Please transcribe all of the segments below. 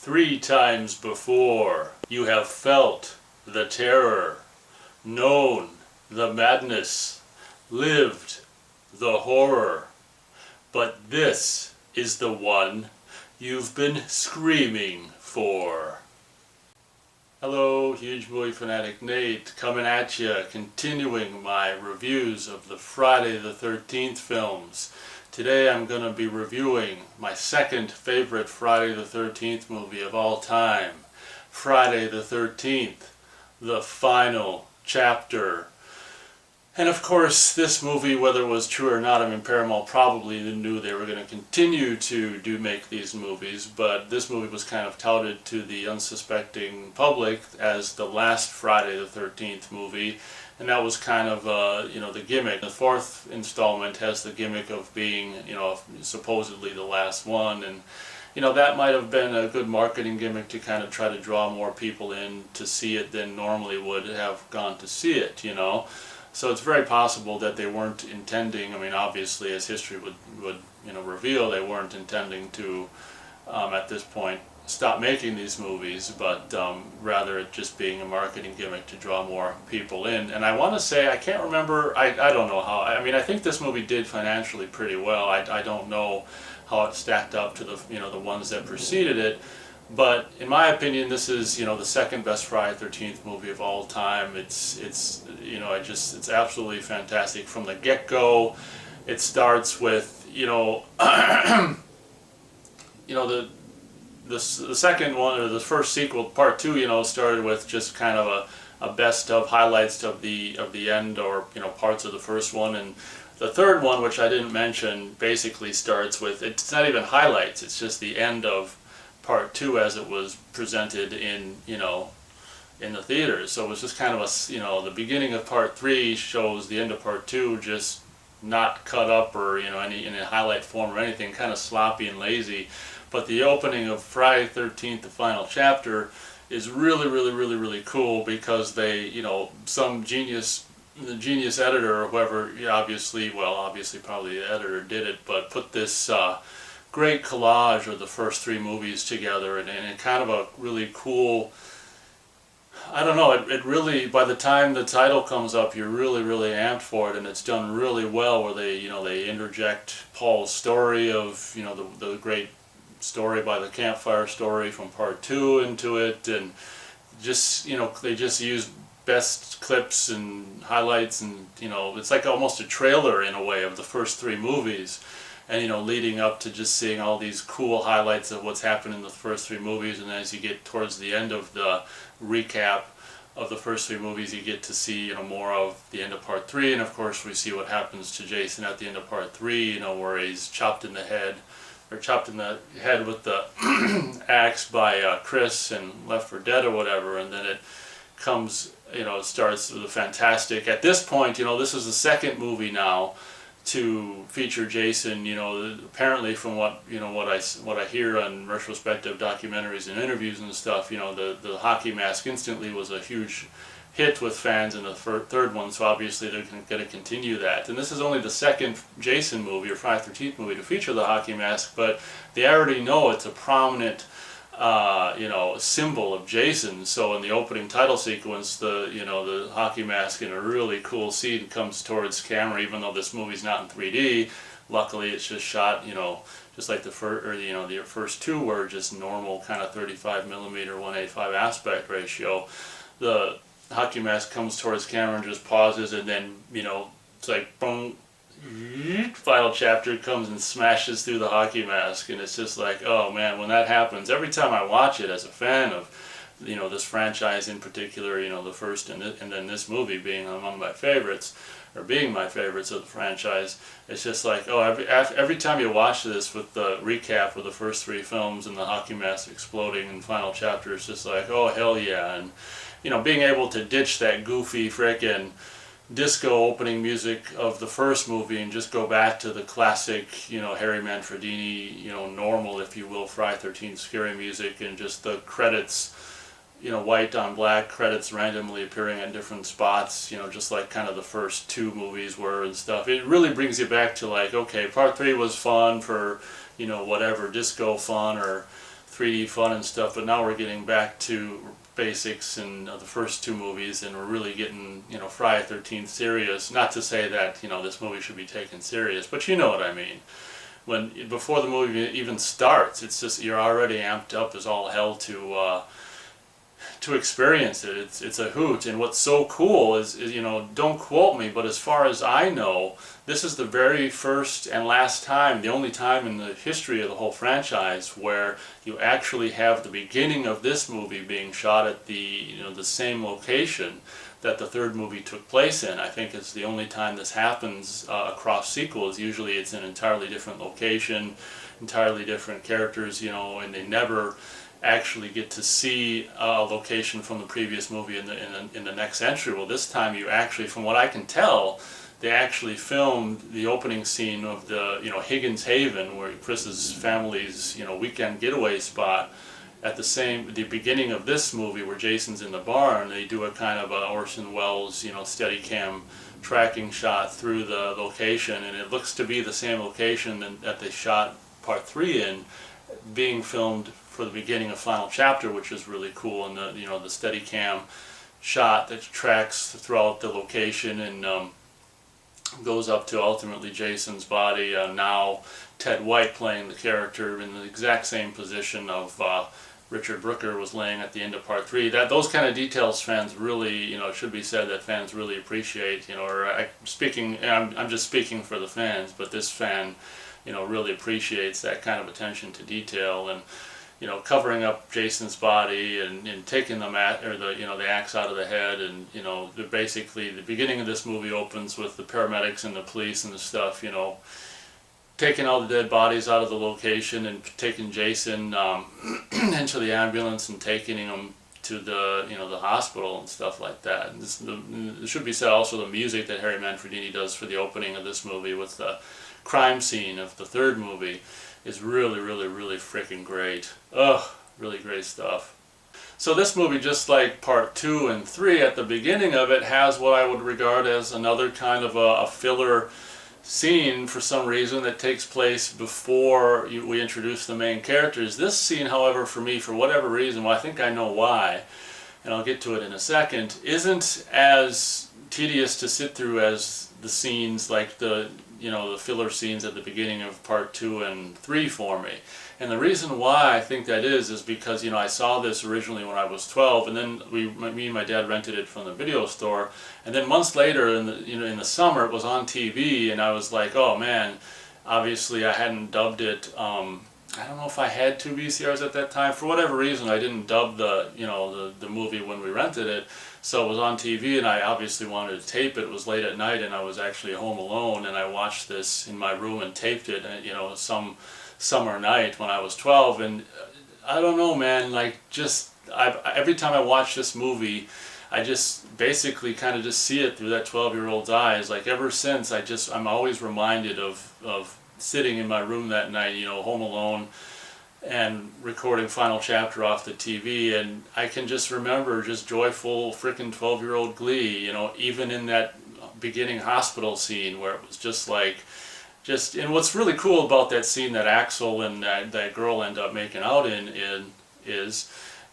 Three times before you have felt the terror, known the madness, lived the horror. But this is the one you've been screaming for. Hello, Huge Movie Fanatic Nate, coming at you, continuing my reviews of the Friday the 13th films. Today I'm going to be reviewing my second favorite Friday the 13th movie of all time, Friday the 13th, The Final Chapter. And of course, this movie, whether it was true or not, I mean, Paramount probably knew they were going to continue to make these movies, but this movie was kind of touted to the unsuspecting public as the last Friday the 13th movie, and that was kind of, the gimmick. The fourth installment has the gimmick of being, supposedly the last one, and that might have been a good marketing gimmick to kind of try to draw more people in to see it than normally would have gone to see it, So it's very possible that they weren't intending, I mean, obviously, as history would reveal, they weren't intending to, at this point, stop making these movies, but rather it just being a marketing gimmick to draw more people in. And I want to say, I can't remember, I don't know how, I mean, I think this movie did financially pretty well. I don't know how it stacked up to the, the ones that preceded it. But in my opinion, this is the second best Friday the 13th movie of all time. It's absolutely fantastic from the get-go. It starts with the second one, or the first sequel, part two, started with just kind of a best of highlights of the end, or parts of the first one. And the third one, which I didn't mention, basically starts with, it's not even highlights, it's just the end of part two as it was presented in in the theaters. So it was just kind of a the beginning of part three shows the end of part two, just not cut up or any in a highlight form or anything, kind of sloppy and lazy. But the opening of Friday the 13th, the final chapter, is really cool, because they some genius, the genius editor or whoever, obviously probably the editor did it, but put this great collage of the first three movies together, and kind of a really cool, I don't know, it really, by the time the title comes up, you're really amped for it, and it's done really well, where they they interject Paul's story of the great story by the campfire story from part two into it, and just they just use best clips and highlights, and it's like almost a trailer in a way of the first three movies. And leading up to just seeing all these cool highlights of what's happened in the first three movies, and as you get towards the end of the recap of the first three movies, you get to see more of the end of part three. And of course we see what happens to Jason at the end of part three, where he's chopped in the head with the axe by Chris and left for dead or whatever. And then it comes, it starts with a fantastic, at this point, this is the second movie now to feature Jason. Apparently from what I hear on retrospective documentaries and interviews and stuff, the hockey mask instantly was a huge hit with fans in the third one, so obviously they're going to continue that. And this is only the second Jason movie, or Friday the 13th movie, to feature the hockey mask, but they already know it's a prominent symbol of Jason. So in the opening title sequence, the hockey mask in a really cool scene comes towards camera, even though this movie's not in 3D. Luckily, it's just shot, just like the first two were just normal kind of 35mm 1:85 aspect ratio. The hockey mask comes towards camera and just pauses, and then it's like boom. Final chapter comes and smashes through the hockey mask, and it's just like, oh man, when that happens, every time I watch it as a fan of this franchise in particular, the first and then this movie being among my favorites, or being my favorites of the franchise, it's just like, oh, every time you watch this with the recap of the first three films and the hockey mask exploding in the final chapter, it's just like, oh hell yeah. And being able to ditch that goofy frickin' disco opening music of the first movie and just go back to the classic, Harry Manfredini, normal, if you will, Friday the 13th scary music, and just the credits, white on black credits randomly appearing at different spots, just like kind of the first two movies were and stuff. It really brings you back to like, okay, part three was fun for, whatever, disco fun, or 3D fun and stuff, but now we're getting back to basics in the first two movies, and we're really getting, you know, Friday the 13th serious. Not to say that, you know, this movie should be taken serious, but you know what I mean. When before the movie even starts, it's just you're already amped up as all hell to experience it. It's a hoot, and what's so cool is, you know, don't quote me, but as far as I know, this is the very first and last time, the only time in the history of the whole franchise where you actually have the beginning of this movie being shot at the, you know, the same location that the third movie took place in. I think it's the only time this happens across sequels. Usually it's an entirely different location, entirely different characters, you know, and they never actually get to see a location from the previous movie in the next entry. Well, this time you actually, from what I can tell, they actually filmed the opening scene of the, you know, Higgins Haven, where Chris's family's, you know, weekend getaway spot. At the beginning of this movie, where Jason's in the barn, they do a kind of a Orson Welles, you know, Steadicam tracking shot through the location, and it looks to be the same location that they shot Part 3 in, being filmed for the beginning of Final Chapter, which is really cool. And the, you know, the Steadicam shot that tracks throughout the location and goes up to ultimately Jason's body. Now Ted White playing the character in the exact same position of Richard Brooker was laying at the end of Part 3. Those kind of details fans really, you know, it should be said that fans really appreciate, you know, or I'm just speaking for the fans, but this fan, you know, really appreciates that kind of attention to detail, and, you know, covering up Jason's body and taking the axe out of the head, and, you know, basically the beginning of this movie opens with the paramedics and the police and the stuff, you know, taking all the dead bodies out of the location and taking Jason into the ambulance and taking him to the, you know, the hospital and stuff like that. And it should be said also, the music that Harry Manfredini does for the opening of this movie with the crime scene of the third movie is really, really, really freaking great. Ugh, really great stuff. So this movie, just like Part 2 and 3, at the beginning of it has what I would regard as another kind of a filler scene for some reason that takes place before we introduce the main characters. This scene, however, for me, for whatever reason, well, I think I know why, and I'll get to it in a second, isn't as tedious to sit through as the scenes like the, you know, the filler scenes at the beginning of Part 2 and 3 for me. And the reason why I think that is because, you know, I saw this originally when I was 12, and then me and my dad rented it from the video store, and then months later, in the summer, it was on TV, and I was like, oh man, obviously I hadn't dubbed it. I don't know if I had two VCRs at that time. For whatever reason, I didn't dub the movie when we rented it. So it was on TV, and I obviously wanted to tape it. It was late at night, and I was actually home alone, and I watched this in my room and taped it, you know, some summer night when I was 12. And I don't know, man, like, just every time I watch this movie, I just basically kind of just see it through that 12-year-old's eyes. Like, ever since, I'm always reminded of sitting in my room that night, you know, home alone, and recording Final Chapter off the TV, and I can just remember just joyful freaking 12-year-old glee, you know, even in that beginning hospital scene where it was just like, and what's really cool about that scene that Axel and that girl end up making out in is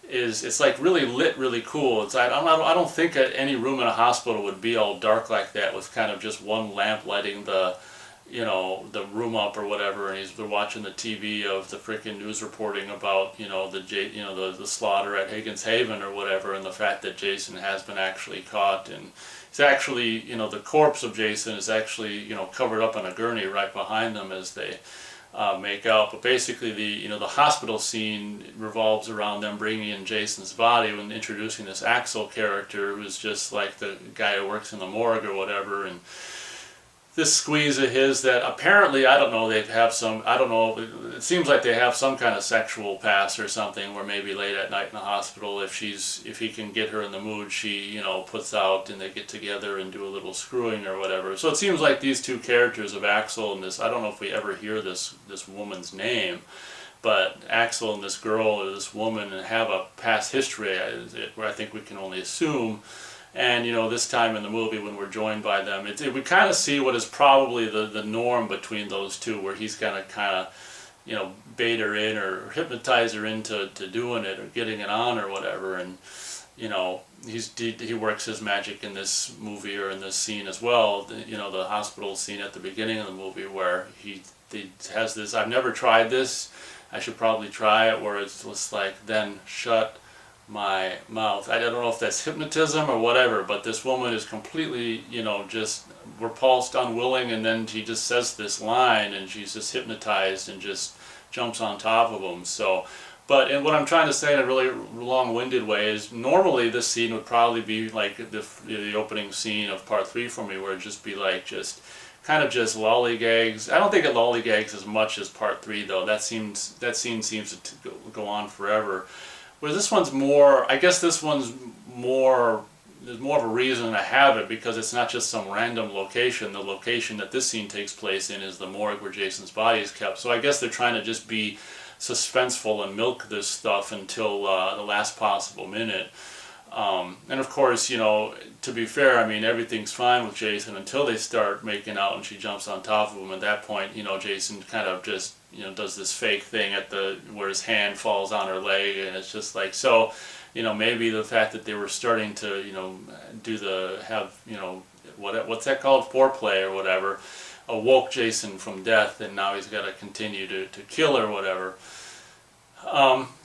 it's like really lit, really cool. I don't think any room in a hospital would be all dark like that with kind of just one lamp lighting the, you know, the room up or whatever, and they're watching the TV of the freaking news reporting about, you know, the slaughter at Higgins Haven or whatever, and the fact that Jason has been actually caught, and it's actually, you know, the corpse of Jason is actually, you know, covered up on a gurney right behind them as they make out. But basically, the hospital scene revolves around them bringing in Jason's body and introducing this Axel character who's just like the guy who works in the morgue or whatever, and this squeeze of his that apparently, I don't know, they have some, I don't know, it seems like they have some kind of sexual past or something, where maybe late at night in the hospital, if he can get her in the mood, she, you know, puts out and they get together and do a little screwing or whatever. So it seems like these two characters of Axel and this, I don't know if we ever hear this woman's name, but Axel and this girl or this woman have a past history where I think we can only assume. And, you know, this time in the movie when we're joined by them, we kind of see what is probably the norm between those two, where he's going to kind of, bait her in or hypnotize her into doing it or getting it on or whatever. And he works his magic in this movie or in this scene as well. The hospital scene at the beginning of the movie where he has this. I've never tried this. I should probably try it. Where it's just like, then shut my mouth. I don't know if that's hypnotism or whatever, but this woman is completely, just repulsed, unwilling, and then she just says this line, and she's just hypnotized and just jumps on top of him. So, and what I'm trying to say in a really long-winded way is normally this scene would probably be like the opening scene of part 3 for me, where it'd just be like just lollygags. I don't think it lollygags as much as part 3 though. That scene seems to go on forever. Whereas this one's more, I guess this one's more, there's more of a reason to have it because it's not just some random location. The location that this scene takes place in is the morgue where Jason's body is kept. So I guess they're trying to just be suspenseful and milk this stuff until the last possible minute. And of course, to be fair, I mean, everything's fine with Jason until they start making out and she jumps on top of him. At that point, Jason kind of just, does this fake thing where his hand falls on her leg, and it's just like, so, maybe the fact that they were starting to, what's that called? Foreplay or whatever, awoke Jason from death, and now he's got to continue to kill or whatever.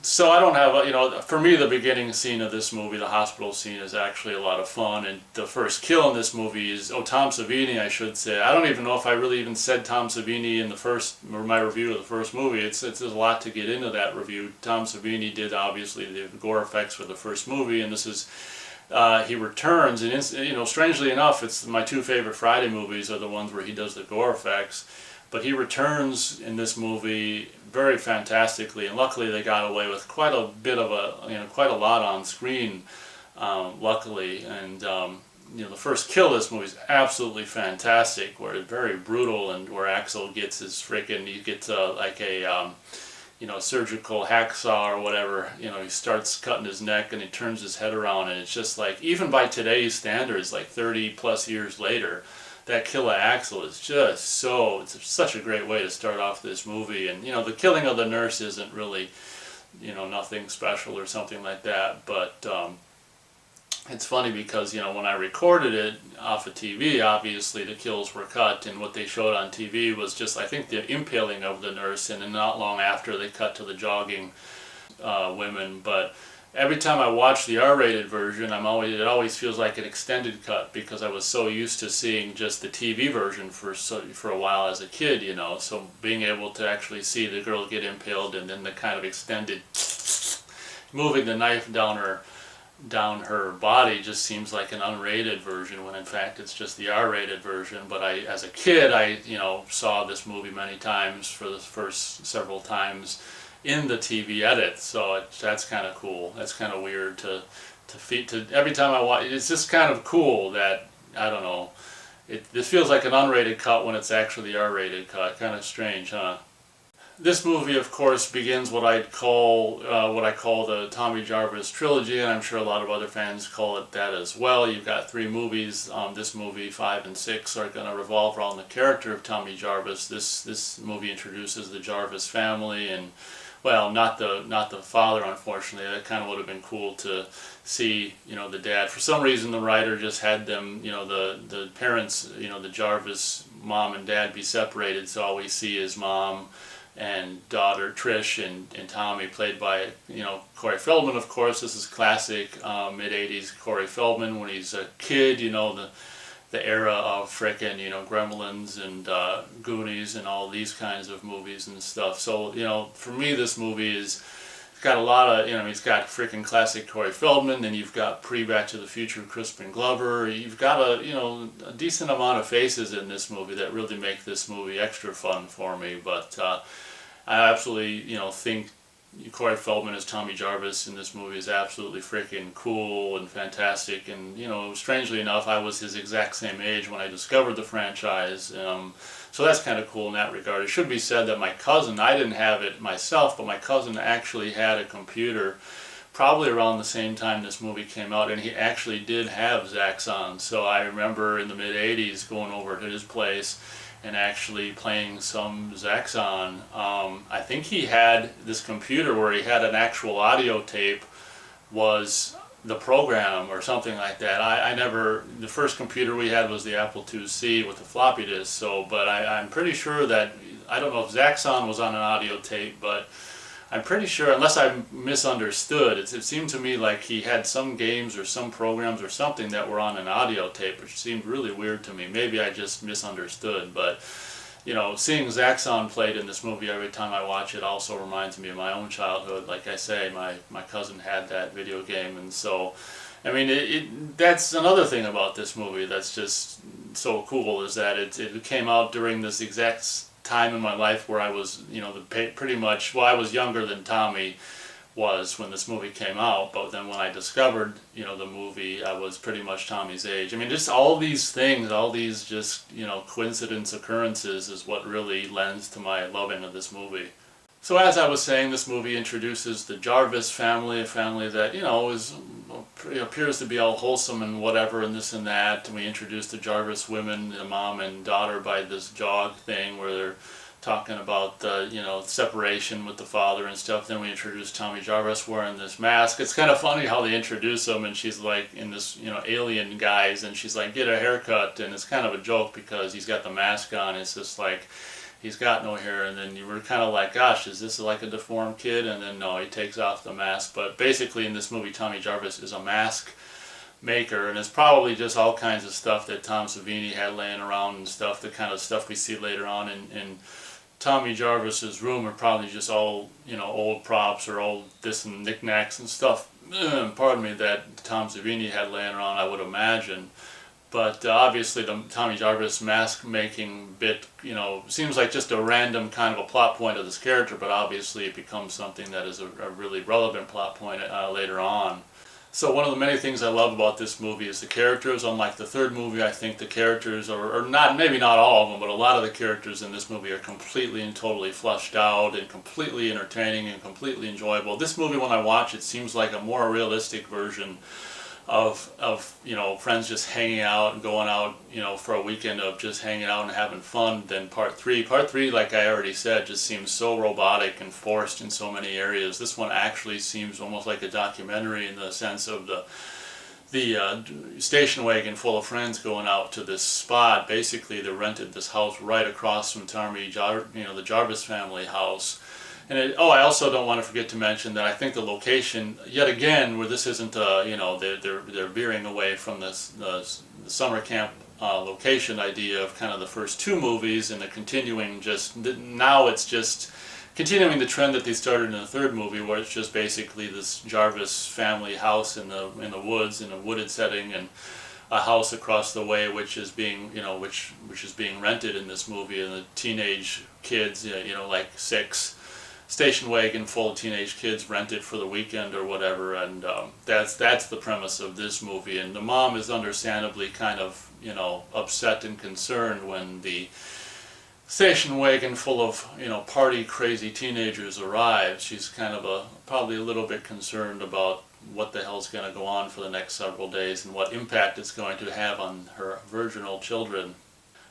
So I don't have, for me the beginning scene of this movie, the hospital scene, is actually a lot of fun, and the first kill in this movie is, Tom Savini, I should say. I don't even know if I really even said Tom Savini in my review of the first movie. There's a lot to get into that review. Tom Savini did obviously the gore effects for the first movie, and this is, he returns, and strangely enough, it's my 2 favorite Friday movies are the ones where he does the gore effects. But he returns in this movie very fantastically, and luckily they got away with quite a lot on screen, luckily. And the first kill of this movie is absolutely fantastic, where it's very brutal, and where Axel gets he gets surgical hacksaw or whatever. He starts cutting his neck and he turns his head around, and it's just like, even by today's standards, like 30 plus years later, that kill of Axel is just it's such a great way to start off this movie. And the killing of the nurse isn't really, nothing special or something like that, but it's funny because when I recorded it off of TV, obviously the kills were cut, and what they showed on TV was just, I think, the impaling of the nurse, and then not long after they cut to the jogging women. But every time I watch the R-rated version, it always feels like an extended cut, because I was so used to seeing just the TV version for a while as a kid, So being able to actually see the girl get impaled, and then the kind of extended moving the knife down her body just seems like an unrated version, when in fact it's just the R-rated version. But as a kid, I saw this movie many times, for the first several times in the TV edit, so that's kind of cool. That's kind of weird to every time I watch. It's just kind of cool that, I don't know, this feels like an unrated cut when it's actually the R-rated cut. Kind of strange, huh? This movie, of course, begins what I call the Tommy Jarvis trilogy, and I'm sure a lot of other fans call it that as well. You've got 3 movies. This movie 5 and 6 are going to revolve around the character of Tommy Jarvis. This movie introduces the Jarvis family, and, well, not the father, unfortunately. That kind of would have been cool to see, the dad. For some reason, the writer just had them, the parents, the Jarvis mom and dad, be separated, so all we see is mom and daughter Trish and Tommy, played by Corey Feldman. Of course, this is classic mid-'80s Corey Feldman when he's a kid. The era of frickin' Gremlins and Goonies and all these kinds of movies and stuff. So for me, this movie it's got a lot of it's got frickin' classic Corey Feldman. Then you've got pre-Back to the Future Crispin Glover. You've got a decent amount of faces in this movie that really make this movie extra fun for me. But I absolutely think Corey Feldman as Tommy Jarvis in this movie is absolutely freaking cool and fantastic. And strangely enough, I was his exact same age when I discovered the franchise. So that's kind of cool in that regard. It should be said that my cousin, I didn't have it myself, but my cousin actually had a computer probably around the same time this movie came out, and he actually did have Zaxxon. So I remember in the mid-'80s going over to his place and actually playing some Zaxxon. I think he had this computer where he had an actual audio tape was the program or something like that. I never, the first computer we had was the Apple IIc with the floppy disk, so, but I'm pretty sure that, I don't know if Zaxxon was on an audio tape, but I'm pretty sure, unless I misunderstood, it seemed to me like he had some games or some programs or something that were on an audio tape, which seemed really weird to me. Maybe I just misunderstood, but you know, seeing Zaxxon played in this movie every time I watch it also reminds me of my own childhood. Like I say, my cousin had that video game, and so, I mean, that's another thing about this movie that's just so cool, is that it came out during this exact time in my life where I was, you know, pretty much, well, I was younger than Tommy was when this movie came out, but then when I discovered, you know, the movie, I was pretty much Tommy's age. I mean, just all these things, all these just, you know, coincidence occurrences is what really lends to my loving of this movie. So as I was saying, this movie introduces the Jarvis family, a family that, you know, appears to be all wholesome and whatever and this and that. And we introduce the Jarvis women, the mom and daughter, by this jog thing where they're talking about the, you know, separation with the father and stuff. Then we introduce Tommy Jarvis wearing this mask. It's kind of funny how they introduce him, and she's like in this, you know, alien guise, and she's like, get a haircut, and it's kind of a joke because he's got the mask on. It's just like, he's got no hair, and then you were kind of like, gosh, is this like a deformed kid? And then no, he takes off the mask. But basically in this movie, Tommy Jarvis is a mask maker, and it's probably just all kinds of stuff that Tom Savini had laying around and stuff, the kind of stuff we see later on in Tommy Jarvis's room are probably just all, you know, old props or old this and knickknacks and stuff, pardon me, that Tom Savini had laying around, I would imagine. But obviously the Tommy Jarvis mask making bit, you know, seems like just a random kind of a plot point of this character, but obviously it becomes something that is a really relevant plot point later on. So one of the many things I love about this movie is the characters. Unlike the third movie, I think the characters are not, maybe not all of them, but a lot of the characters in this movie are completely and totally fleshed out and completely entertaining and completely enjoyable. This movie, when I watch it, seems like a more realistic version of you know, friends just hanging out and going out, you know, for a weekend of just hanging out and having fun than part three. Part three, like I already said, just seems so robotic and forced in so many areas. This one actually seems almost like a documentary in the sense of the station wagon full of friends going out to this spot. Basically, they rented this house right across from the Jarvis family house. And I also don't want to forget to mention that I think the location, yet again, where this isn't, you know, they're veering away from the summer camp location idea of kind of the first two movies, and the continuing now it's just continuing the trend that they started in the third movie, where it's just basically this Jarvis family house in the woods, in a wooded setting, and a house across the way which is being, you know, which is being rented in this movie, and the teenage kids, you know, like 6 station wagon full of teenage kids rented for the weekend or whatever, and that's the premise of this movie. And the mom is understandably kind of, you know, upset and concerned when the station wagon full of, you know, party crazy teenagers arrives. She's kind of probably a little bit concerned about what the hell's going to go on for the next several days and what impact it's going to have on her virginal children.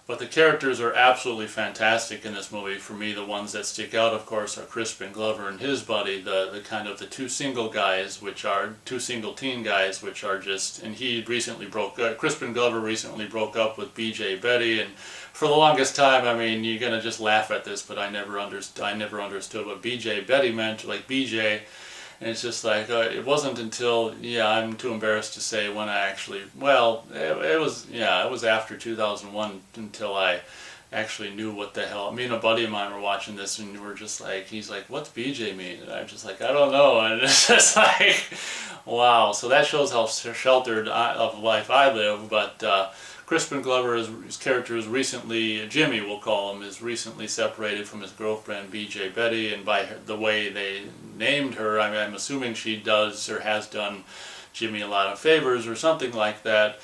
But the characters are absolutely fantastic in this movie. For me, the ones that stick out, of course, are Crispin Glover and his buddy, the kind of the two single teen guys, which are just, and Crispin Glover recently broke up with BJ Betty, and for the longest time, I mean, you're gonna just laugh at this, but I never understood what BJ Betty meant, like BJ. And it's just like, it wasn't until, I'm too embarrassed to say when I actually, well, it was after 2001 until I actually knew what the hell. Me and a buddy of mine were watching this, and we were just like, he's like, what's BJ mean? And I'm just like, I don't know. And it's just like, wow. So that shows how sheltered of life I live. But Crispin Glover, his character is recently, Jimmy we'll call him, is recently separated from his girlfriend BJ Betty, and by the way they named her, I'm assuming she does or has done Jimmy a lot of favors or something like that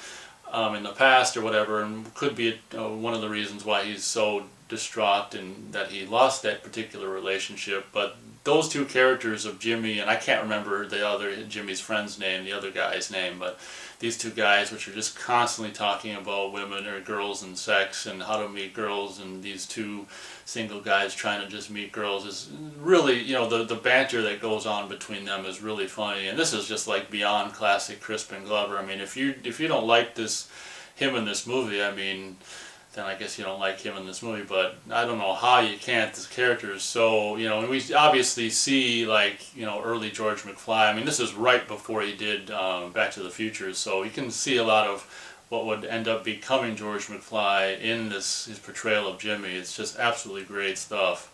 in the past or whatever, and could be one of the reasons why he's so distraught and that he lost that particular relationship. But those two characters of Jimmy, and I can't remember the other Jimmy's friend's name, the other guy's name, but these two guys, which are just constantly talking about women or girls and sex and how to meet girls, and these two single guys trying to just meet girls, is really, the banter that goes on between them is really funny. And this is just like beyond classic Crispin Glover. I mean, if you don't like him in this movie, I mean, then I guess you don't like him in this movie, but I don't know how you can't. This character is so, and we obviously see, like, early George McFly. I mean, this is right before he did Back to the Future, so you can see a lot of what would end up becoming George McFly in his portrayal of Jimmy. It's just absolutely great stuff.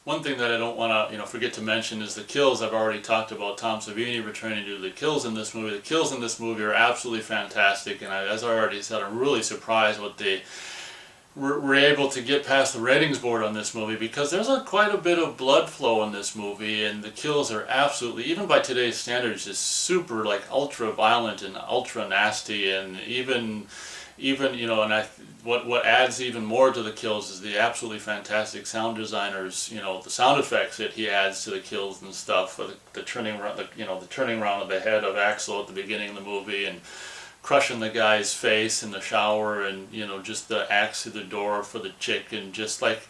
One thing that I don't want to, forget to mention is the kills. I've already talked about Tom Savini returning to do the kills in this movie. The kills in this movie are absolutely fantastic, and as I already said, I'm really surprised what they were able to get past the ratings board on this movie, because there's quite a bit of blood flow in this movie, and the kills are absolutely, even by today's standards, just super, like, ultra violent and ultra nasty, and even what adds even more to the kills is the absolutely fantastic sound designers, the sound effects that he adds to the kills and stuff, the turning around, the turning around of the head of Axel at the beginning of the movie, and crushing the guy's face in the shower, and just the axe through the door for the chick, and just like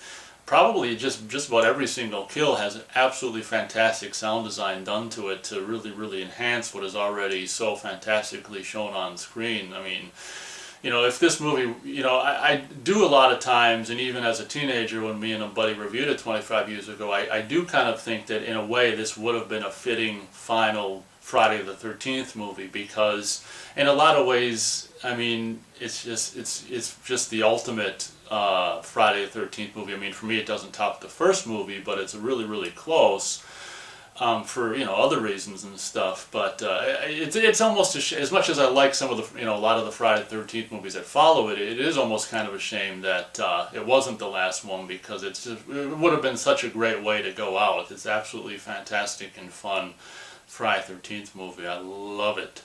probably just about every single kill has an absolutely fantastic sound design done to it to really enhance what is already so fantastically shown on screen. I mean, if this movie, I do a lot of times, and even as a teenager when me and a buddy reviewed it 25 years ago, I do kind of think that in a way this would have been a fitting final Friday the 13th movie, because in a lot of ways, I mean, it's just the ultimate Friday the 13th movie. I mean, for me, it doesn't top the first movie, but it's really close for other reasons and stuff. But it's almost as much as I like some of the a lot of the Friday the 13th movies that follow it. It is almost kind of a shame that it wasn't the last one, because it would have been such a great way to go out. It's absolutely fantastic and fun Friday 13th movie. I love it.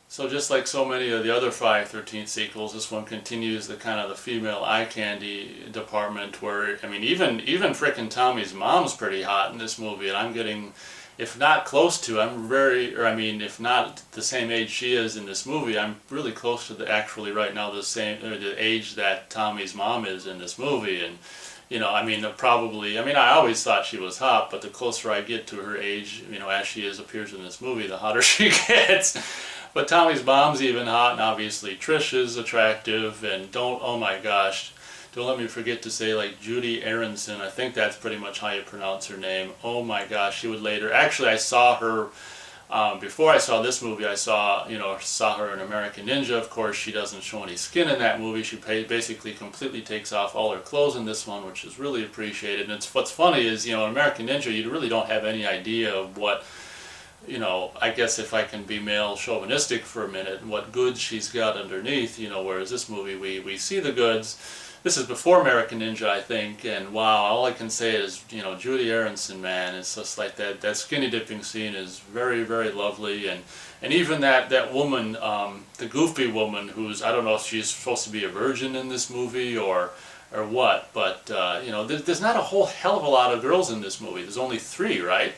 So just like so many of the other Friday 13th sequels, this one continues the kind of the female eye candy department, where, I mean, even frickin' Tommy's mom's pretty hot in this movie, and I'm getting, if not close to, if not the same age she is in this movie, I'm really close to actually right now the age that Tommy's mom is in this movie. And I always thought she was hot, but the closer I get to her age, as she appears in this movie, the hotter she gets. But Tommy's mom's even hot, and obviously Trish is attractive, and oh my gosh, don't let me forget to say, like, Judi Aronson, I think that's pretty much how you pronounce her name. Oh my gosh, she would later, actually I saw her, before I saw this movie, I saw her in American Ninja. Of course, she doesn't show any skin in that movie. She basically completely takes off all her clothes in this one, which is really appreciated. And what's funny is, in American Ninja, you really don't have any idea of what, I guess if I can be male chauvinistic for a minute, what goods she's got underneath, whereas this movie, we see the goods. This is before American Ninja, I think, and wow, all I can say is, Judi Aronson, man, it's just like that skinny dipping scene is very lovely, and even that woman, the goofy woman, who's, I don't know if she's supposed to be a virgin in this movie or what, but, there's not a whole hell of a lot of girls in this movie. There's only 3, right?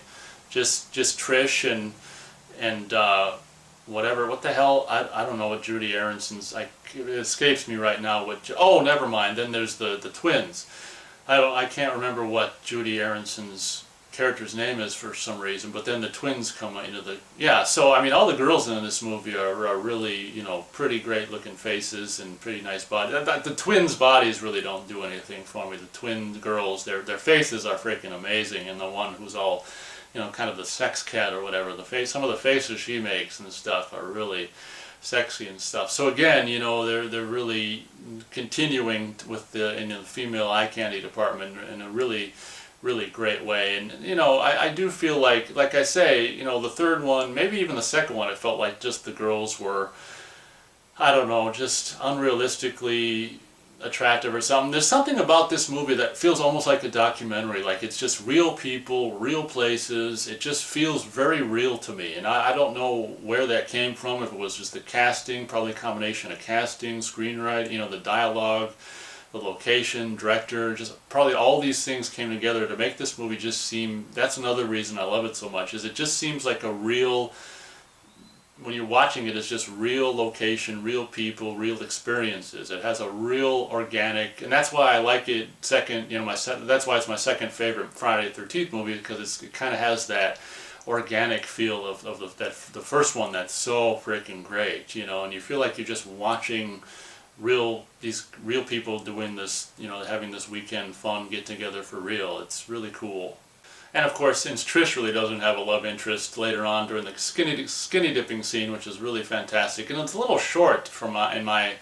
Just Trish and whatever. What the hell? I don't know what Judi Aronson's. It escapes me right now. Oh, never mind. Then there's the twins. I can't remember what Judi Aronson's character's name is for some reason. But then the twins come into the So I mean, all the girls in this movie are really pretty great looking faces and pretty nice bodies. The twins' bodies really don't do anything for me. The twin girls, their faces are freaking amazing, and the one who's all kind of the sex cat or whatever. Some of the faces she makes and stuff are really sexy and stuff. So again, they're really continuing with in the female eye candy department in a really great way. And I do feel like I say, the third one, maybe even the second one, it felt like just the girls were, I don't know, just unrealistically attractive or something. There's something about this movie that feels almost like a documentary, like it's just real people, real places. It just feels very real to me, and I don't know where that came from, if it was just the casting, probably a combination of casting, screenwriting, the dialogue, the location, director, just probably all these things came together to make this movie just seem, that's another reason I love it so much, is it just seems like a real, when you're watching it, it's just real location, real people, real experiences. It has a real organic, and that's why I like it second, you know, that's why it's my second favorite Friday the 13th movie, because it kind of has that organic feel of the first one that's so freaking great, you know, and you feel like you're just watching these real people doing this, you know, having this weekend fun get together for real. It's really cool. And of course, since Trish really doesn't have a love interest later on during the skinny dipping scene, which is really fantastic, and it's a little short in my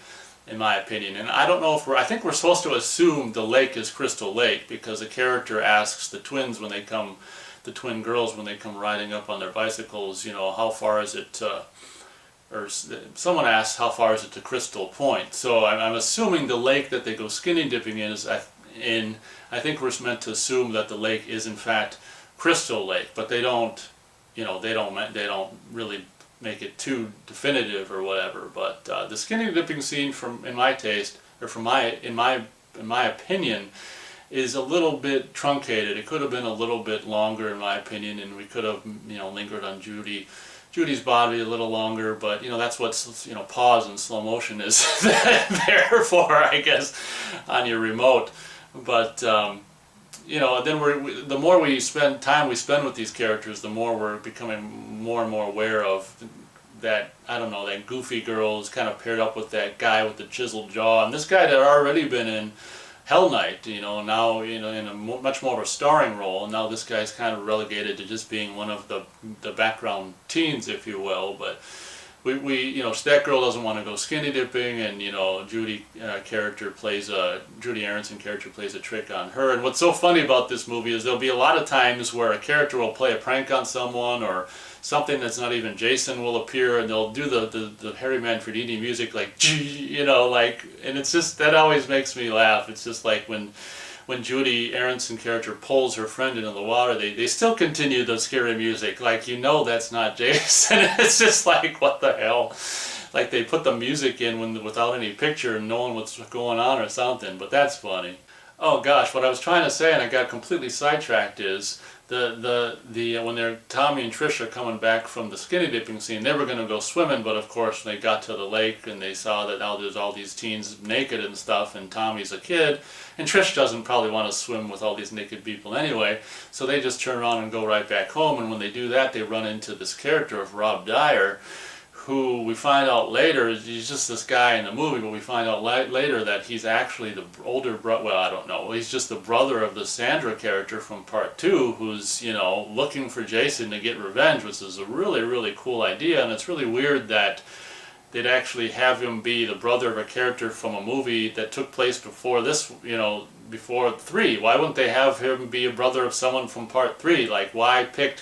opinion. And I don't know if I think we're supposed to assume the lake is Crystal Lake, because the character asks the twins when they come, the twin girls when they come riding up on their bicycles, you know, how far is it to, or someone asks how far is it to Crystal Point. So I'm assuming the lake that they go skinny dipping in is I think we're meant to assume that the lake is in fact Crystal Lake, but they don't, you know, they don't really make it too definitive or whatever. But the skinny dipping scene, in my taste, or in my opinion, is a little bit truncated. It could have been a little bit longer, in my opinion, and we could have, you know, lingered on Judy's body a little longer, but you know, that's what, you know, pause and slow motion is there for, I guess, on your remote. But you know, then the more time we spend with these characters, the more we're becoming more and more aware of that, I don't know, that goofy girl is kind of paired up with that guy with the chiseled jaw, and this guy that had already been in Hell Night, you know, now, you know, in a much more of a starring role, and now this guy's kind of relegated to just being one of the background teens, if you will. But we you know, that girl doesn't want to go skinny dipping, and you know, Judy Aronson character plays a trick on her. And what's so funny about this movie is there'll be a lot of times where a character will play a prank on someone, or something that's not even Jason will appear, and they'll do the Harry Manfredini music, like, you know, like, and it's just, that always makes me laugh. It's just like when Judy Aronson character pulls her friend into the water, they still continue the scary music, like, you know, that's not Jason. It's just like, what the hell? Like, they put the music in without any picture and knowing what's going on or something, but that's funny. Oh gosh, what I was trying to say, and I got completely sidetracked, is when Tommy and Trish are coming back from the skinny dipping scene, they were going to go swimming, but of course when they got to the lake and they saw that now there's all these teens naked and stuff, and Tommy's a kid, and Trish doesn't probably want to swim with all these naked people anyway, so they just turn around and go right back home. And when they do that, they run into this character of Rob Dyer, who we find out later, he's just this guy in the movie, but we find out later that he's actually the older brother, well, I don't know, he's just the brother of the Sandra character from Part 2, who's, you know, looking for Jason to get revenge, which is a really, really cool idea. And it's really weird that they'd actually have him be the brother of a character from a movie that took place before this, you know, before 3. Why wouldn't they have him be a brother of someone from Part 3? Like, why pick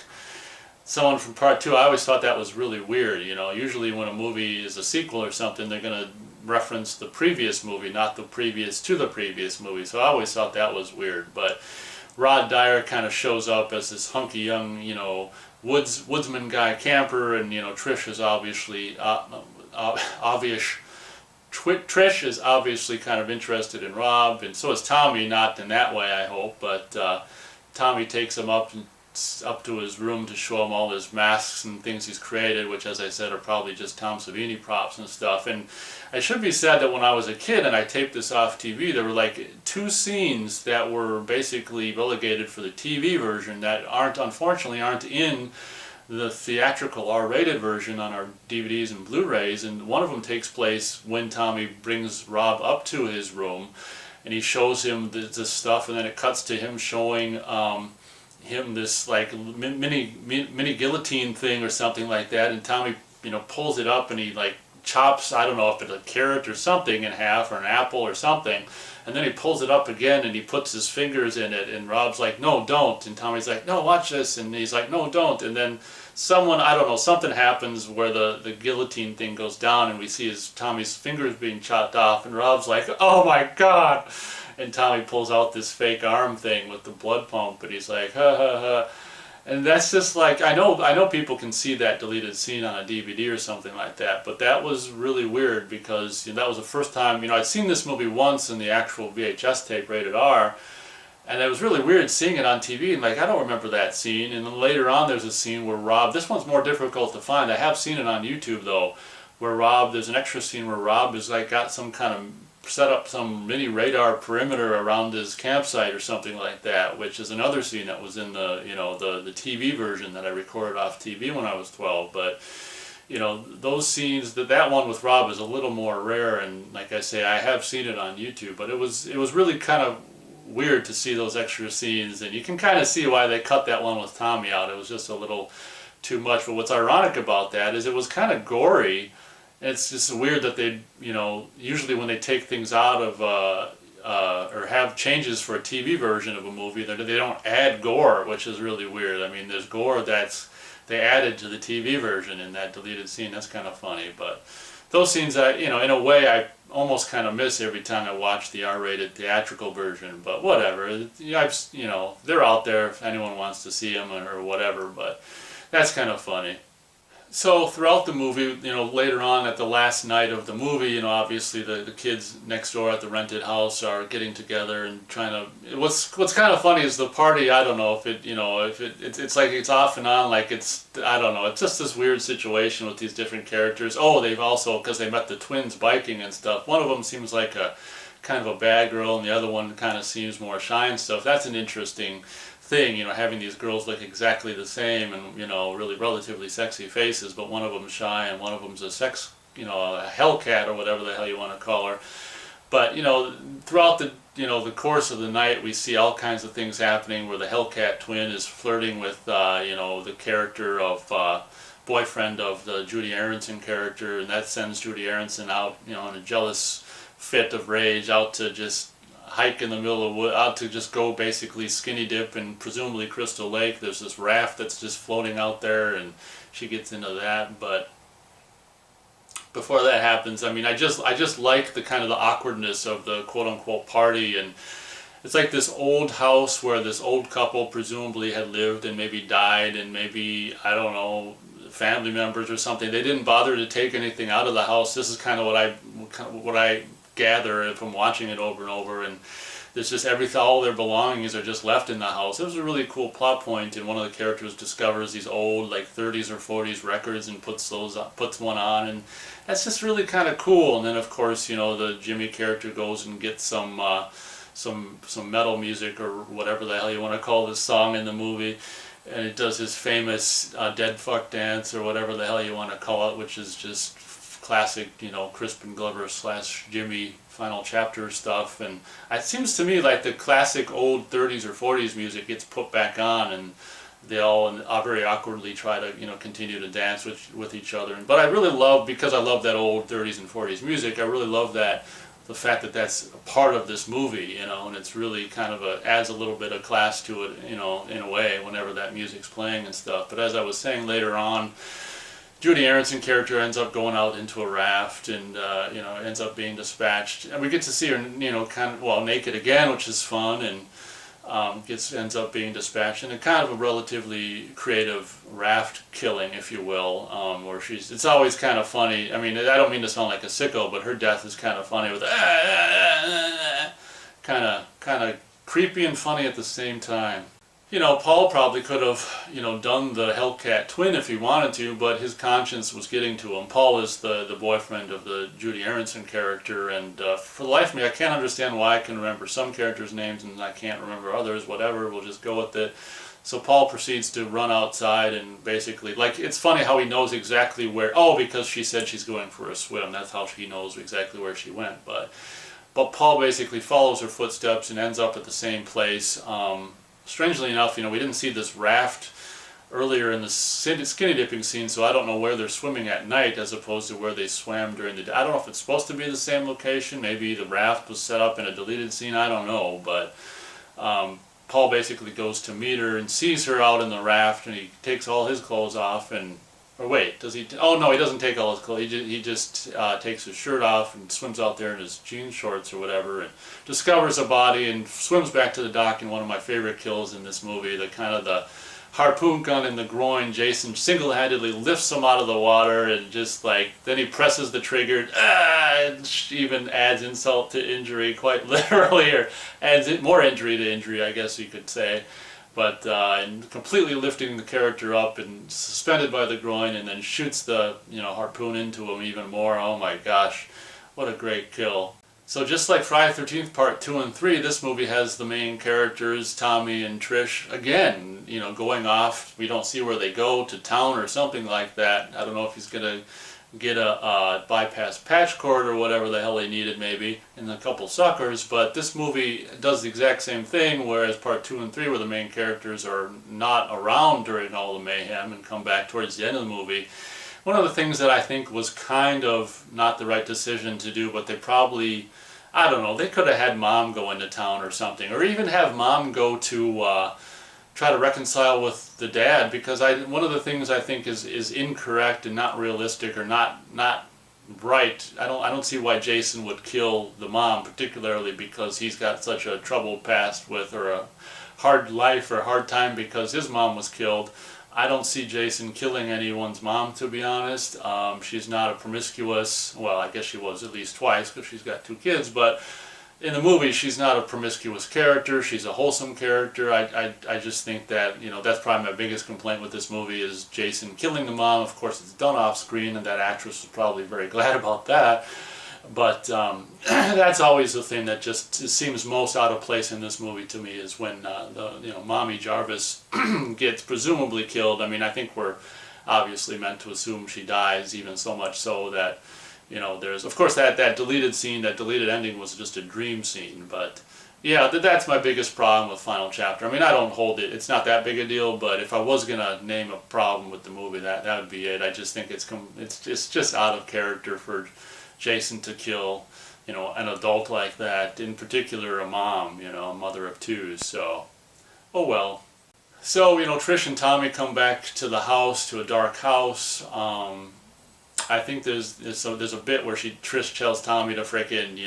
someone from Part 2? I always thought that was really weird, you know. Usually when a movie is a sequel or something, they're going to reference the previous movie, not the previous to the previous movie. So I always thought that was weird. But Rod Dyer kind of shows up as this hunky young, you know, woodsman guy camper, and you know, Trish is obviously Trish is obviously kind of interested in Rob, and so is Tommy, not in that way, I hope, but Tommy takes him up to his room to show him all his masks and things he's created, which, as I said, are probably just Tom Savini props and stuff. And it should be said that when I was a kid and I taped this off TV, there were like 2 scenes that were basically relegated for the TV version that unfortunately aren't in the theatrical R-rated version on our DVDs and Blu-rays. And one of them takes place when Tommy brings Rob up to his room and he shows him this stuff, and then it cuts to him showing him this like mini guillotine thing or something like that, and Tommy, you know, pulls it up and he like chops, I don't know if it's a carrot or something in half, or an apple or something, and then he pulls it up again and he puts his fingers in it, and Rob's like, no, don't, and Tommy's like, no, watch this, and he's like, no, don't, and then I don't know, something happens where the guillotine thing goes down and we see Tommy's fingers being chopped off, and Rob's like, oh my god. And Tommy pulls out this fake arm thing with the blood pump, and he's like, ha ha ha. And that's just like, I know people can see that deleted scene on a DVD or something like that, but that was really weird because, you know, that was the first time, you know, I'd seen this movie once in the actual VHS tape rated R, and it was really weird seeing it on TV, and like, I don't remember that scene. And then later on there's a scene where Rob, this one's more difficult to find, I have seen it on YouTube though, where Rob, there's an extra scene where Rob is like got some kind of set up some mini radar perimeter around his campsite or something like that, which is another scene that was in the, you know, the TV version that I recorded off TV when I was 12. But you know, those scenes, that one with Rob is a little more rare, and like I say, I have seen it on YouTube, but it was really kind of weird to see those extra scenes, and you can kind of see why they cut that one with Tommy out. It was just a little too much. But what's ironic about that is it was kind of gory. It's just weird that they, you know, usually when they take things out of or have changes for a TV version of a movie, they don't add gore, which is really weird. I mean, there's gore that's they added to the TV version in that deleted scene. That's kind of funny. But those scenes, you know, in a way, I almost kind of miss every time I watch the R-rated theatrical version. But whatever, you know, they're out there if anyone wants to see them or whatever. But that's kind of funny. So throughout the movie, you know, later on at the last night of the movie, you know, obviously the kids next door at the rented house are getting together and trying to. What's kind of funny is the party. I don't know if it, you know, if it's like it's off and on, like it's, I don't know. It's just this weird situation with these different characters. Oh, they've also, because they met the twins biking and stuff. One of them seems like a kind of a bad girl, and the other one kind of seems more shy and stuff. That's an interesting thing, you know, having these girls look exactly the same and, you know, really relatively sexy faces, but one of them's shy and one of them's a sex, you know, a Hellcat or whatever the hell you want to call her. But, you know, throughout the, you know, the course of the night, we see all kinds of things happening where the Hellcat twin is flirting with, you know, the character of, boyfriend of the Judy Aronson character, and that sends Judy Aronson out, you know, in a jealous fit of rage, out to just hike in the middle of wood, out to just go basically skinny dip in presumably Crystal Lake. There's this raft that's just floating out there, and she gets into that. But before that happens, I mean, I just like the kind of the awkwardness of the quote unquote party, and it's like this old house where this old couple presumably had lived and maybe died, and maybe, I don't know, family members or something. They didn't bother to take anything out of the house. This is kind of what I gather from watching it over and over, and there's just everything, all their belongings are just left in the house. It was a really cool plot point, and one of the characters discovers these old like 30s or 40s records and puts one on, and that's just really kind of cool. And then of course, you know, the Jimmy character goes and gets some metal music or whatever the hell you want to call this song in the movie, and it does his famous dead fuck dance or whatever the hell you want to call it, which is just classic, you know, Crispin Glover / Jimmy final chapter stuff. And it seems to me like the classic old 30s or 40s music gets put back on, and they all very awkwardly try to, you know, continue to dance with each other. But I really love, because I love that old 30s and 40s music, I really love that, the fact that that's a part of this movie, you know, and it's really kind of adds a little bit of class to it, you know, in a way, whenever that music's playing and stuff. But as I was saying later on, Judy Aronson character ends up going out into a raft, and you know, ends up being dispatched, and we get to see her, you know, kind of, well, naked again, which is fun, and ends up being dispatched in a kind of a relatively creative raft killing, if you will, where it's always kind of funny. I mean, I don't mean to sound like a sicko, but her death is kind of funny with kind of creepy and funny at the same time. You know, Paul probably could have, you know, done the Hellcat twin if he wanted to, but his conscience was getting to him. Paul is the boyfriend of the Judy Aronson character, and for the life of me, I can't understand why I can remember some characters' names and I can't remember others. Whatever, we'll just go with it. So Paul proceeds to run outside and basically, like, it's funny how he knows exactly where, oh, because she said she's going for a swim. That's how he knows exactly where she went. But Paul basically follows her footsteps and ends up at the same place. Strangely enough, you know, we didn't see this raft earlier in the skinny dipping scene, so I don't know where they're swimming at night as opposed to where they swam during the day. I don't know if it's supposed to be the same location. Maybe the raft was set up in a deleted scene. I don't know, but Paul basically goes to meet her and sees her out in the raft, and he takes all his clothes off, and or wait, does he? Oh no, he doesn't take all his clothes. He just takes his shirt off and swims out there in his jean shorts or whatever, and discovers a body and swims back to the dock in one of my favorite kills in this movie. The kind of the harpoon gun in the groin, Jason single-handedly lifts him out of the water and just like, then he presses the trigger, and even adds insult to injury quite literally, or adds more injury to injury, I guess you could say. But and completely lifting the character up and suspended by the groin, and then shoots the harpoon into him even more. Oh my gosh, what a great kill. So just like Friday the 13th Part 2 and 3, this movie has the main characters, Tommy and Trish, again, going off. We don't see where they go, to town or something like that. I don't know if he's going to get a bypass patch cord or whatever the hell he needed maybe, and a couple suckers, but this movie does the exact same thing, whereas Part 2 and 3, where the main characters are not around during all the mayhem and come back towards the end of the movie. One of the things that I think was kind of not the right decision to do, but they probably, I don't know, they could have had Mom go into town or something, or even have Mom go to try to reconcile with the dad, because one of the things I think is incorrect and not realistic or not right. I don't see why Jason would kill the mom, particularly because he's got such a troubled past with, or a hard life or a hard time because his mom was killed. I don't see Jason killing anyone's mom, to be honest. She's not a promiscuous, well, I guess she was at least twice because she's got 2 kids, but in the movie she's not a promiscuous character. She's a wholesome character. I just think that, that's probably my biggest complaint with this movie is Jason killing the mom. Of course, it's done off screen, and that actress was probably very glad about that. But that's always the thing that just seems most out of place in this movie to me, is when Mommy Jarvis gets presumably killed. I mean, I think we're obviously meant to assume she dies, even so much so that there's, of course, that deleted scene, that deleted ending was just a dream scene. But yeah, that's my biggest problem with Final Chapter. I mean, I don't hold it. It's not that big a deal, but if I was gonna name a problem with the movie, that would be it. I just think it's just out of character for Jason to kill, an adult like that, in particular a mom, a mother of 2, so, oh well. So, Trish and Tommy come back to the house, to a dark house. I think there's a bit where Trish tells Tommy to frickin',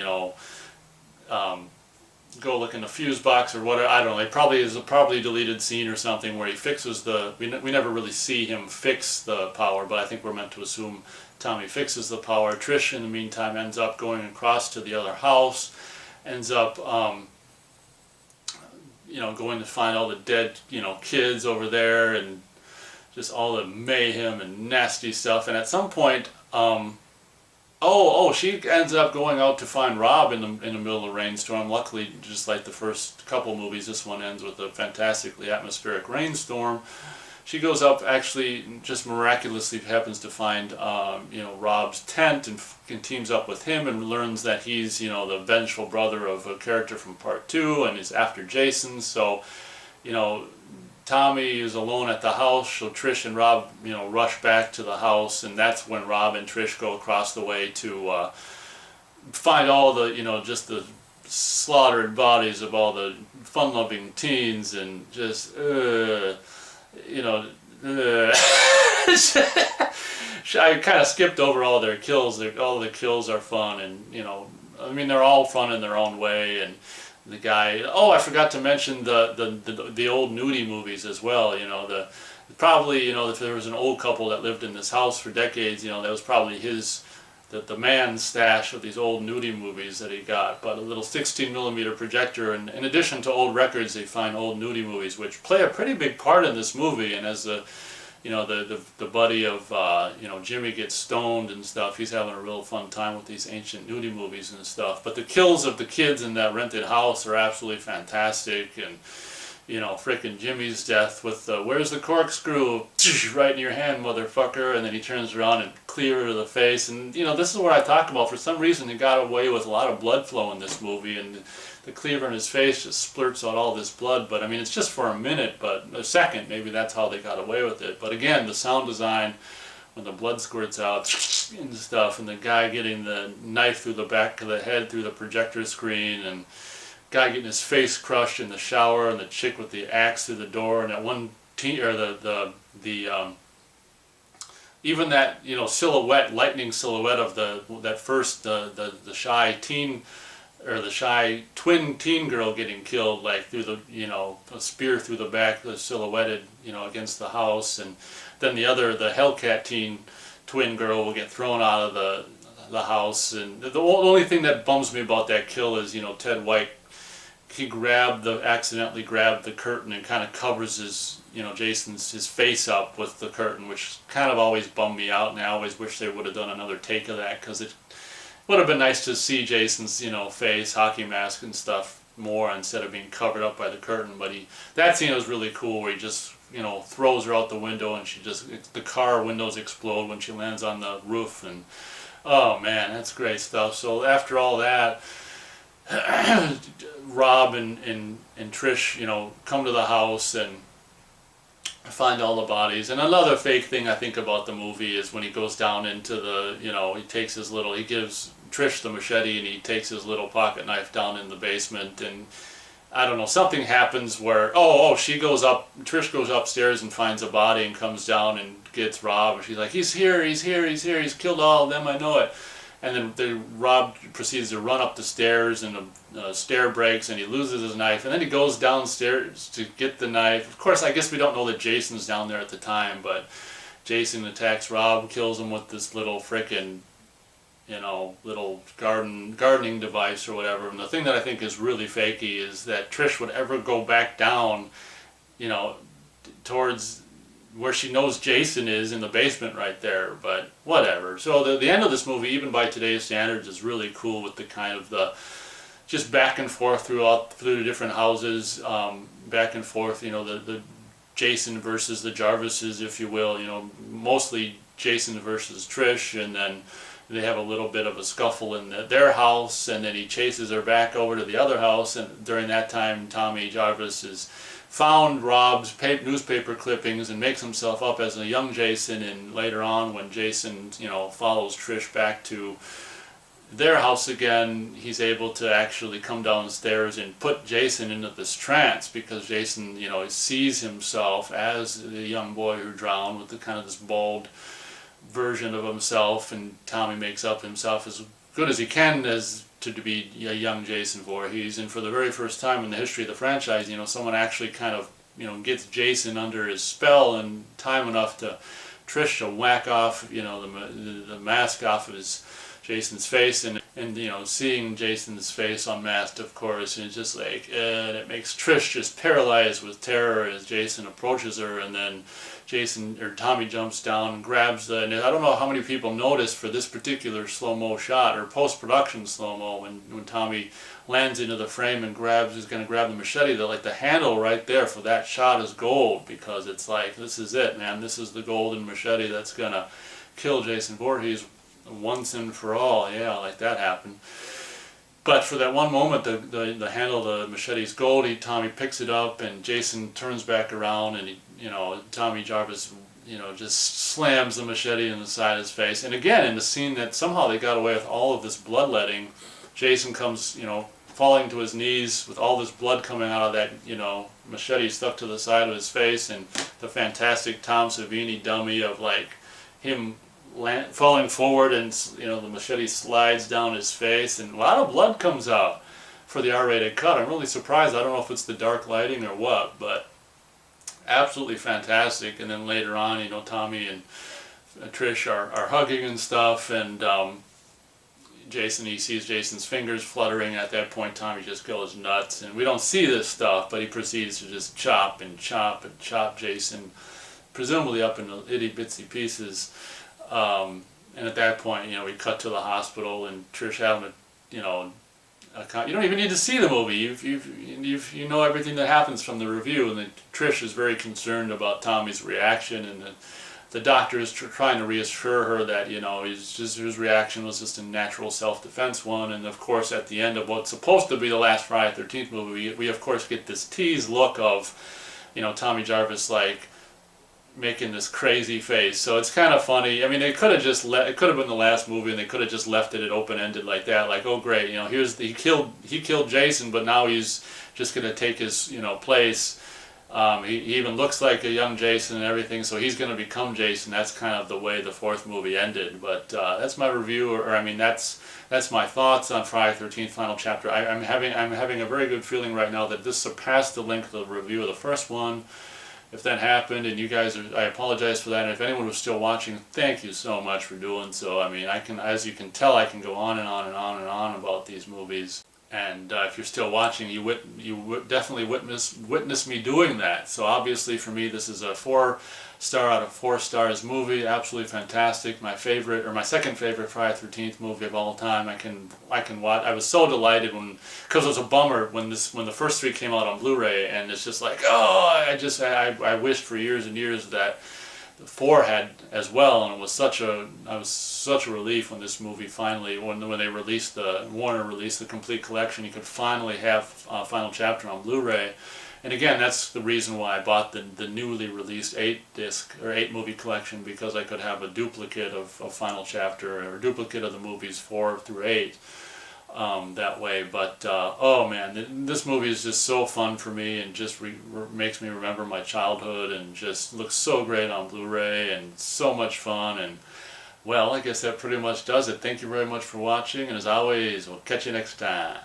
go look in the fuse box or whatever. I don't know. It probably is probably a deleted scene or something where he fixes we never really see him fix the power, but I think we're meant to assume Tommy fixes the power. Trish, in the meantime, ends up going across to the other house, ends up, going to find all the dead, kids over there, and just all the mayhem and nasty stuff. And at some point, she ends up going out to find Rob in the middle of a rainstorm. Luckily, just like the first couple movies, this one ends with a fantastically atmospheric rainstorm. She goes up, actually, just miraculously happens to find, Rob's tent, and teams up with him, and learns that he's, the vengeful brother of a character from Part 2, and is after Jason. So, Tommy is alone at the house, so Trish and Rob, rush back to the house, and that's when Rob and Trish go across the way to find all the, just the slaughtered bodies of all the fun-loving teens, and just, I kind of skipped over all their kills. All the kills are fun, and they're all fun in their own way. And the guy, I forgot to mention the old nudie movies as well. Probably if there was an old couple that lived in this house for decades, that was probably the man's stash of these old nudie movies that he got. But a little 16mm projector, and in addition to old records, they find old nudie movies, which play a pretty big part in this movie. And as the buddy of Jimmy gets stoned and stuff, he's having a real fun time with these ancient nudie movies and stuff. But the kills of the kids in that rented house are absolutely fantastic. And frickin' Jimmy's death with where's the corkscrew? Right in your hand, motherfucker. And then he turns around and clear to the face. And this is what I talk about. For some reason, he got away with a lot of blood flow in this movie, and the cleaver in his face just splurts out all this blood. But I mean, it's just for a minute, but a second, maybe that's how they got away with it. But again, the sound design, when the blood squirts out and stuff, and the guy getting the knife through the back of the head through the projector screen, and guy getting his face crushed in the shower, and the chick with the axe through the door, and that one teen, or even that silhouette, lightning silhouette of that first the shy teen or the shy twin teen girl getting killed, like through the, a spear through the back, the silhouetted, against the house, and then the Hellcat teen twin girl will get thrown out of the house. And the only thing that bums me about that kill is, Ted White, he accidentally grabbed the curtain and kind of covers his, his face up with the curtain, which kind of always bummed me out, and I always wish they would have done another take of that, because it would have been nice to see Jason's, face, hockey mask and stuff more instead of being covered up by the curtain. But that scene was really cool, where he just, throws her out the window, and the car windows explode when she lands on the roof. And oh man, that's great stuff. So after all that, Rob and Trish, come to the house and find all the bodies. And another fake thing I think about the movie is when he goes down into the, he gives Trish the machete, and he takes his little pocket knife down in the basement, and I don't know, something happens where, Trish goes upstairs and finds a body and comes down and gets Rob, and she's like, he's here, he's killed all of them, I know it. And then Rob proceeds to run up the stairs, and the stair breaks, and he loses his knife, and then he goes downstairs to get the knife. Of course, I guess we don't know that Jason's down there at the time, but Jason attacks Rob, kills him with this little frickin', little gardening device or whatever. And the thing that I think is really fakey is that Trish would ever go back down, towards where she knows Jason is, in the basement right there, but whatever. So the end of this movie, even by today's standards, is really cool, with the kind of just back and forth through the different houses, back and forth, the Jason versus the Jarvises, if you will, mostly Jason versus Trish, and then they have a little bit of a scuffle in their house, and then he chases her back over to the other house, and during that time Tommy Jarvis has found Rob's newspaper clippings and makes himself up as a young Jason. And later on, when Jason follows Trish back to their house again, he's able to actually come downstairs and put Jason into this trance, because Jason sees himself as the young boy who drowned, with the kind of this bald version of himself, and Tommy makes up himself as good as he can to be a young Jason Voorhees. And for the very first time in the history of the franchise, someone actually kind of gets Jason under his spell in time enough to Trish to whack off the mask off of Jason's face, and seeing Jason's face unmasked, of course, and it's just like, and it makes Trish just paralyzed with terror as Jason approaches her. And then Tommy jumps down and grabs and I don't know how many people noticed for this particular slow-mo shot, or post-production slow-mo, when Tommy lands into the frame and is going to grab the machete, the handle right there for that shot is gold, because it's like, this is it, man, this is the golden machete that's going to kill Jason Voorhees once and for all. Yeah, like that happened. But for that one moment, the handle of the machete's gold. Tommy picks it up, and Jason turns back around, and Tommy Jarvis, just slams the machete in the side of his face. And again, in the scene that somehow they got away with all of this bloodletting, Jason comes, falling to his knees with all this blood coming out of that, machete stuck to the side of his face, and the fantastic Tom Savini dummy of him falling forward, and the machete slides down his face, and a lot of blood comes out for the R-rated cut. I'm really surprised. I don't know if it's the dark lighting or what, but absolutely fantastic. And then later on, Tommy and Trish are hugging and stuff, and he sees Jason's fingers fluttering. At that point, Tommy just goes nuts, and we don't see this stuff, but he proceeds to just chop and chop and chop Jason, presumably up into itty-bitsy pieces. And at that point, we cut to the hospital, and Trish having you don't even need to see the movie. You know everything that happens from the review, and Trish is very concerned about Tommy's reaction, and the doctor is trying to reassure her that his reaction was just a natural self-defense one. And of course, at the end of what's supposed to be the last Friday the 13th movie, we of course get this teased look of Tommy Jarvis making this crazy face. So it's kind of funny. I mean, it could have been the last movie, and they could have just left it at open-ended like that. Like, oh great, he killed Jason, but now he's just gonna take his place. He even looks like a young Jason and everything, so he's going to become Jason. That's kind of the way the fourth movie ended. But that's my review, or I mean, that's my thoughts on Friday the 13th Final Chapter. I'm having a very good feeling right now that this surpassed the length of the review of the first one. If that happened, and you guys are, I apologize for that. And if anyone was still watching, thank you so much for doing so. I mean, I can, as you can tell, I can go on and on and on and on about these movies. And if you're still watching, you definitely witness me doing that. So obviously, for me, this is a 4-star out of 4 stars movie. Absolutely fantastic. My favorite, or my second favorite, Friday the 13th movie of all time. I can watch. I was so delighted because it was a bummer when the first 3 came out on Blu-ray, and it's just like, oh, I wished for years and years that the 4 had as well, and it was such a relief when this movie finally, when they released Warner released the complete collection, you could finally have Final Chapter on Blu-ray. And again, that's the reason why I bought the newly released 8-disc or 8-movie collection, because I could have a duplicate of Final Chapter, or a duplicate of the movies 4 through 8. That way. But oh man, this movie is just so fun for me, and just makes me remember my childhood, and just looks so great on Blu-ray, and so much fun. And well, I guess that pretty much does it. Thank you very much for watching, and as always, we'll catch you next time.